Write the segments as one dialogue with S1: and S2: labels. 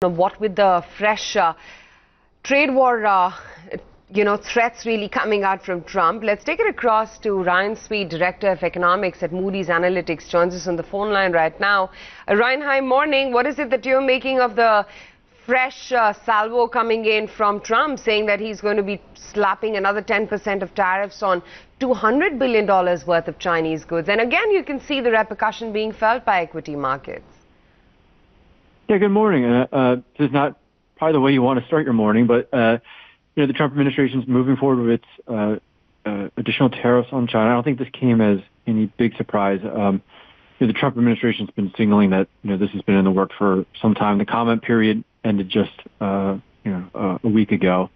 S1: What with the fresh trade war, threats really coming out from Trump. Let's take it across to Ryan Sweet, Director of Economics at Moody's Analytics, joins us on the phone line right now. Ryan, hi, morning. What is it that you're making of the fresh salvo coming in from Trump, saying that he's going to be slapping another 10% of tariffs on $200 billion worth of Chinese goods? And again, you can see the repercussion being felt by equity markets.
S2: Yeah, good morning. This is not probably the way you want to start your morning, but the Trump administration is moving forward with its additional tariffs on China. I don't think this came as any big surprise. The Trump administration has been signaling that this has been in the works for some time. The comment period ended just a week ago,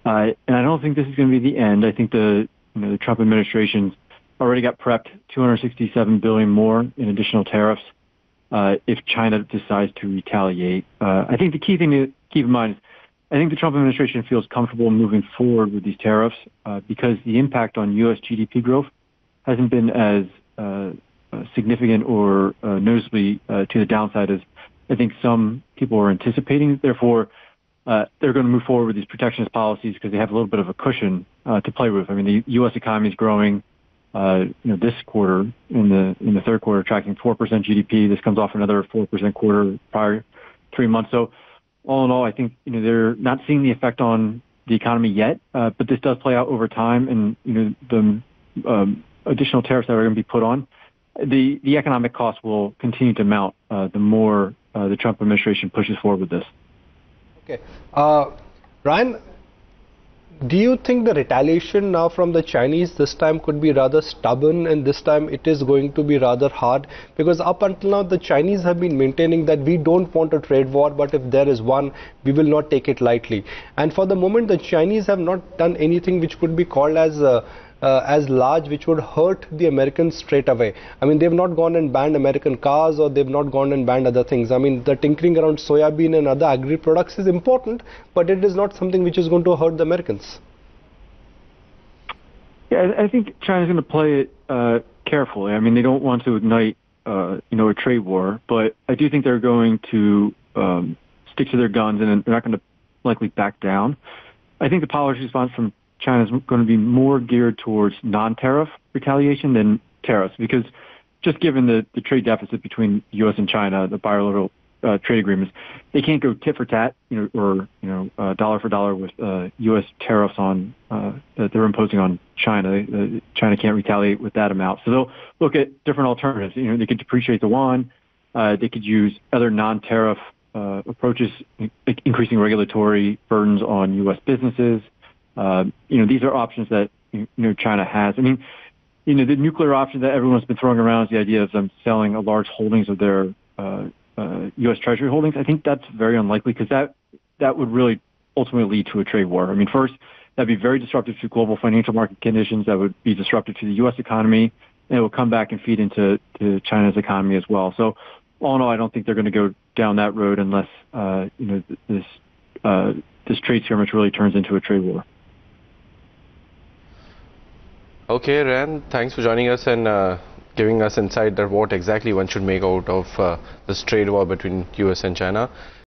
S2: and I don't think this is going to be the end. I think the Trump administration already got prepped $267 billion more in additional tariffs if China decides to retaliate. I think the key thing to keep in mind is I think the Trump administration feels comfortable moving forward with these tariffs because the impact on U.S. GDP growth hasn't been as significant or noticeably to the downside as I think some people are anticipating. Therefore, they're going to move forward with these protectionist policies because they have a little bit of a cushion to play with. I mean, the U.S. economy is growing. This quarter, in the third quarter, tracking 4% GDP. This comes off another 4% quarter prior 3 months. So, all in all, I think they're not seeing the effect on the economy yet, but this does play out over time, and the additional tariffs that are going to be put on, the economic costs will continue to mount the more the Trump administration pushes forward with this.
S3: Okay, Ryan, do you think the retaliation now from the Chinese this time could be rather stubborn, and this time it is going to be rather hard? Because up until now the Chinese have been maintaining that we don't want a trade war, but if there is one, we will not take it lightly. And for the moment the Chinese have not done anything which could be called as large, which would hurt the Americans straight away. I mean, they've not gone and banned American cars, or they've not gone and banned other things. I mean, the tinkering around soybean and other agri products is important, but it is not something which is going to hurt the Americans.
S2: Yeah, I think China's going to play it carefully. I mean, they don't want to ignite, a trade war, but I do think they're going to stick to their guns, and they're not going to likely back down. I think the policy response from China is going to be more geared towards non-tariff retaliation than tariffs, because just given the trade deficit between U.S. and China, the bilateral trade agreements, they can't go tit for tat, or dollar for dollar with U.S. tariffs on that they're imposing on China. China can't retaliate with that amount, so they'll look at different alternatives. They could depreciate the yuan, they could use other non-tariff approaches, increasing regulatory burdens on U.S. businesses. These are options that China has. I mean, the nuclear option that everyone's been throwing around is the idea of them selling a large holdings of their U.S. Treasury holdings. I think that's very unlikely, because that would really ultimately lead to a trade war. I mean, first, that'd be very disruptive to global financial market conditions. That would be disruptive to the U.S. economy, and it will come back and feed into China's economy as well. So, all in all, I don't think they're going to go down that road unless this trade skirmish really turns into a trade war.
S4: Okay, Ryan, thanks for joining us and giving us insight that what exactly one should make out of this trade war between US and China.